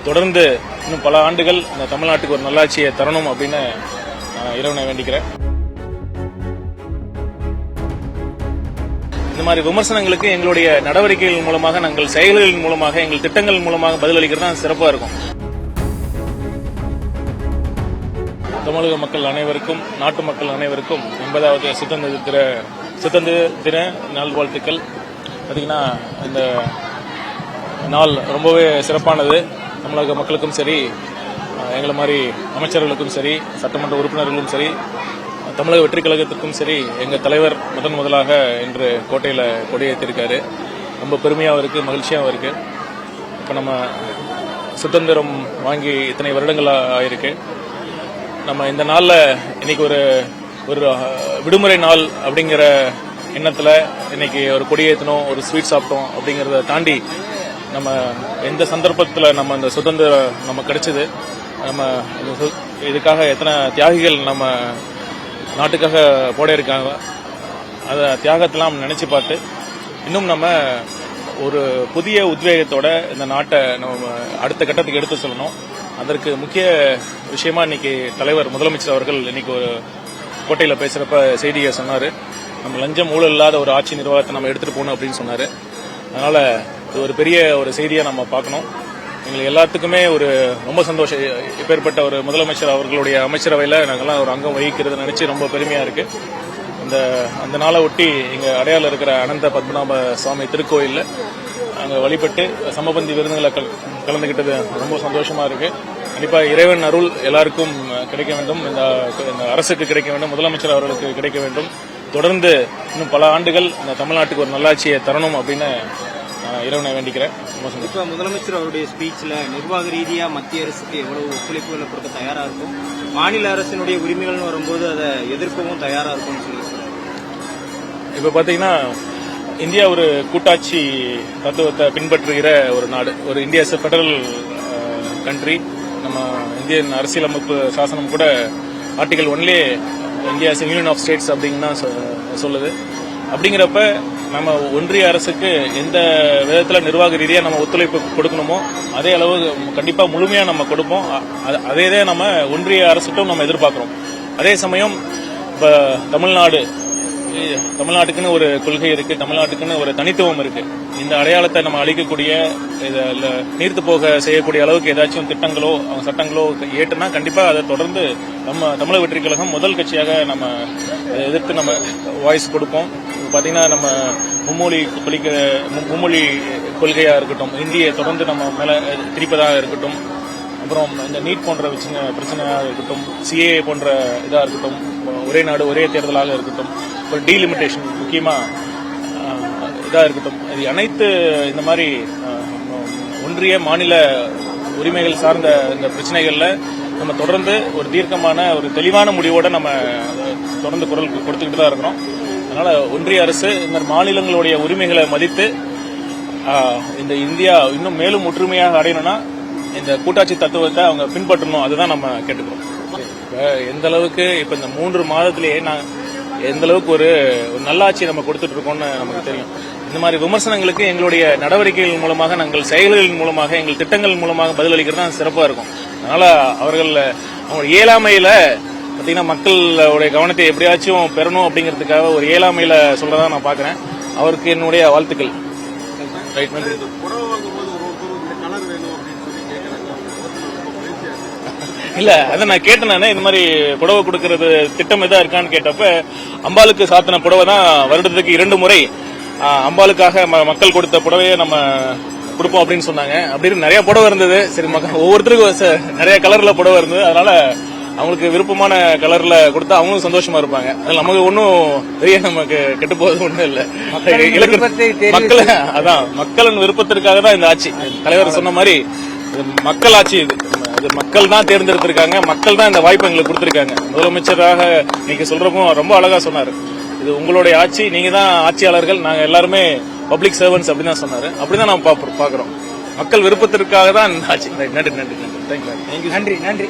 தொடர்ந்து இன்னும் பல ஆண்டுகள் இந்த தமிழ்நாட்டுக்கு ஒரு நல்லாட்சியை தரணும் அப்படின்னு இறைவனை வேண்டிக்கிறேன். இந்த மாதிரி விமர்சனங்களுக்கு எங்களுடைய நடவடிக்கைகள் மூலமாக, நாங்கள் செயல்களின் மூலமாக, எங்கள் திட்டங்கள் மூலமாக பதிலளிக்கிறது தான் சிறப்பாக இருக்கும். தமிழக மக்கள் அனைவருக்கும், நாட்டு மக்கள் அனைவருக்கும் 80வது சுதந்திர தின நல்வாழ்த்துக்கள். பார்த்தீங்கன்னா இந்த நாள் ரொம்பவே சிறப்பானது. தமிழக மக்களுக்கும் சரி, எங்களை மாதிரி அமைச்சர்களுக்கும் சரி, சட்டமன்ற உறுப்பினர்களும் சரி, தமிழக வெற்றி கழகத்திற்கும் சரி, எங்கள் தலைவர் முதலாக இன்று கோட்டையில் கொடியேற்றிருக்காரு. ரொம்ப பெருமையாகவும் இருக்குது, மகிழ்ச்சியாகவும் இருக்குது. இப்போ நம்ம சுதந்திரம் வாங்கி இத்தனை வருடங்கள் ஆயிருக்கு. நம்ம இந்த நாளில் இன்னைக்கு ஒரு விடுமுறை நாள் அப்படிங்கிற எண்ணத்தில் இன்னைக்கு ஒரு கொடியேற்றணும், ஒரு ஸ்வீட் சாப்பிட்டோம் அப்படிங்கிறத தாண்டி நம்ம எந்த சந்தர்ப்பத்தில் நம்ம இந்த சுதந்திரம் நம்ம கிடைச்சது, நம்ம இதுக்காக எத்தனை தியாகிகள் நம்ம நாட்டுக்காக போட இருக்காங்க, அதை தியாகத்தெல்லாம் நினைச்சு பார்த்து இன்னும் நம்ம ஒரு புதிய உத்வேகத்தோட இந்த நாட்டை நம்ம அடுத்த கட்டத்துக்கு எடுத்து சொல்லணும். அதற்கு முக்கிய விஷயமா இன்னைக்கு தலைவர் முதலமைச்சர் அவர்கள் இன்னைக்கு ஒரு கோட்டையில் பேசுறப்ப செய்தியை சொன்னார். நம்ம லஞ்சம் ஊழல் இல்லாத ஒரு ஆட்சி நிர்வாகத்தை நம்ம எடுத்துட்டு போகணும் அப்படின்னு சொன்னார். அதனால இது ஒரு பெரிய ஒரு செய்தியா நம்ம பார்க்கணும். எங்களுக்கு எல்லாத்துக்குமே ஒரு ரொம்ப சந்தோஷம். இப்பேற்பட்ட ஒரு முதலமைச்சர் அவர்களுடைய அமைச்சரவையில் நாங்கள்லாம் ஒரு அங்கம் வகிக்கிறது நினைச்சு ரொம்ப பெருமையா இருக்கு. அந்த நாளை ஒட்டி இங்க அடையாள இருக்கிற அனந்த பத்மநாப சுவாமி திருக்கோயிலில் அங்கே வழிபட்டு சமபந்தி விருந்துகளை கலந்துகிட்டது ரொம்ப சந்தோஷமா இருக்கு. கண்டிப்பா இறைவன் அருள் எல்லாருக்கும் கிடைக்க வேண்டும், இந்த அரசுக்கு கிடைக்க வேண்டும், முதலமைச்சர் அவர்களுக்கு கிடைக்க வேண்டும். தொடர்ந்து இன்னும் பல ஆண்டுகள் இந்த தமிழ்நாட்டுக்கு ஒரு நல்லாட்சியை தரணும் அப்படின்னு இறைவனை வேண்டிக்கிறேன். இப்ப முதலமைச்சர் அவருடைய ஸ்பீச்ல நிர்வாக ரீதியா மத்திய அரசுக்கு எவ்வளவு ஒத்துழைப்புகளை கொடுக்க தயாரா இருக்கும், மாநில அரசினுடைய உரிமைகள்னு வரும்போது அதை எதிர்க்கவும் தயாரா இருக்கும்னு சொல்லி இப்ப பாத்தீங்கன்னா இந்தியா ஒரு கூட்டாட்சி தத்துவத்தை பின்பற்றுகிற ஒரு நாடு, ஒரு இந்தியா பெடரல் கண்ட்ரி. நம்ம இந்தியன் அரசியலமைப்பு சாசனம் கூட article 1 India union of states அப்படின்னு தான் சொல்லுது. அப்படிங்கிறப்ப நம்ம ஒன்றிய அரசுக்கு எந்த விதத்துல நிர்வாக ரீதியா நம்ம ஒத்துழைப்பு கொடுக்கணுமோ அதே அளவு கண்டிப்பா முழுமையா நம்ம கொடுப்போம். அதே நம்ம ஒன்றிய அரசுக்கும் நம்ம எதிர்பார்க்கிறோம். அதே சமயம் இப்ப தமிழ்நாட்டுக்குன்னு ஒரு கொள்கை இருக்கு, தமிழ்நாட்டுக்குன்னு ஒரு தனித்துவம் இருக்கு. இந்த அடையாளத்தை நம்ம அளிக்கக்கூடிய, நீர்த்து போக செய்யக்கூடிய அளவுக்கு ஏதாச்சும் திட்டங்களோ சட்டங்களோ ஏற்றுனா கண்டிப்பா அதை தொடர்ந்து நம்ம தமிழக வெற்றி கழகம் முதல் கட்சியாக நம்ம எதிர்த்து நம்ம வாய்ஸ் கொடுப்போம். பாத்தீங்கன்னா நம்ம மும்மொழி கொள்கையா இருக்கட்டும், இந்தியை தொடர்ந்து நம்ம மேல திரிப்பதாக இருக்கட்டும், அப்புறம் இந்த நீட் போன்ற பிரச்சனையாக இருக்கட்டும், சிஏஏ போன்ற இதா இருக்கட்டும், ஒரே நாடு ஒரே தேர்தலாக இருக்கட்டும், ஒரு டீலிமிட்டேஷன் முக்கியமா இதா இருக்கட்டும், இது அனைத்து இந்த மாதிரி ஒன்றிய மாநில உரிமைகள் சார்ந்த இந்த பிரச்சனைகள்ல நம்ம தொடர்ந்து ஒரு தீர்க்கமான ஒரு தெளிவான முடிவோட நம்ம தொடர்ந்து குரல் கொடுத்துக்கிட்டு தான் இருக்கிறோம். அதனால ஒன்றிய அரசு இந்த மாநிலங்களுடைய உரிமைகளை மதித்து இந்த இந்தியா இன்னும் மேலும் ஒற்றுமையாக அடையணும்னா இந்த கூட்டாட்சி தத்துவத்தை அவங்க பின்பற்றணும். அதுதான் நம்ம கேட்டுக்கிறோம். எந்த அளவுக்கு இப்ப இந்த 3 மாதத்திலேயே எந்த அளவுக்கு ஒரு நல்லாட்சி நம்ம கொடுத்துட்டு இருக்கோம்னு நமக்கு தெரியும். இந்த மாதிரி விமர்சனங்களுக்கு எங்களுடைய நடவடிக்கைகள் மூலமாக, நாங்கள் செயல்களின் மூலமாக, எங்கள் திட்டங்கள் மூலமாக பதிலளிக்கிறது தான் சிறப்பாக இருக்கும். அதனால அவங்க இயலாமையில பாத்தீங்கன்னா மக்களுடைய கவனத்தை எப்படியாச்சும் பெறணும் அப்படிங்கிறதுக்காக ஒரு இயலாமையில சொல்றதா நான் பாக்குறேன். அவருக்கு என்னுடைய வாழ்த்துக்கள். இல்ல அதான் நான் கேட்டேன், இந்த மாதிரி புடவை கொடுக்கறது திட்டம் எதா இருக்கான்னு கேட்டப்ப அம்பாளுக்கு சாத்தின புடவை தான் வருடத்துக்கு 2 முறை அம்பாளுக்காக மக்கள் கொடுத்த புடவையை நம்ம கொடுப்போம் அப்படின்னு சொன்னாங்க. அப்படின்னு நிறைய புடவை இருந்தது. சரி, ஒவ்வொருத்தருக்கும் நிறைய கலர்ல புடவை இருந்தது. அதனால அவங்களுக்கு விருப்பமான கலர்ல கொடுத்தா அவங்களும் சந்தோஷமா இருப்பாங்க. அதுல நமக்கு ஒன்னும் பெரிய நமக்கு கெட்டு போவது ஒண்ணும் இல்ல. மக்களின் விருப்பத்திற்காக தான் இந்த ஆட்சி. தலைவர் சொன்ன மாதிரி மக்கள் ஆட்சி. இது மக்கள் தான் தேர்ந்தெடுத்திருக்காங்க, மக்கள் தான் இந்த வாய்ப்பு எங்களுக்கு கொடுத்திருக்காங்க. முதலமைச்சராக நீங்க சொல்றப்போ ரொம்ப அழகா சொன்னாரு, இது உங்களுடைய ஆட்சி, நீங்க தான் ஆட்சியாளர்கள், நாங்க எல்லாருமே பப்ளிக் சர்வன்ட்ஸ் அப்படின்னு தான் சொன்னாரு. அப்படிதான் நாம பாக்குறோம். மக்கள் விருப்பத்திற்காக தான் ஆட்சி. நன்றி. நன்றி.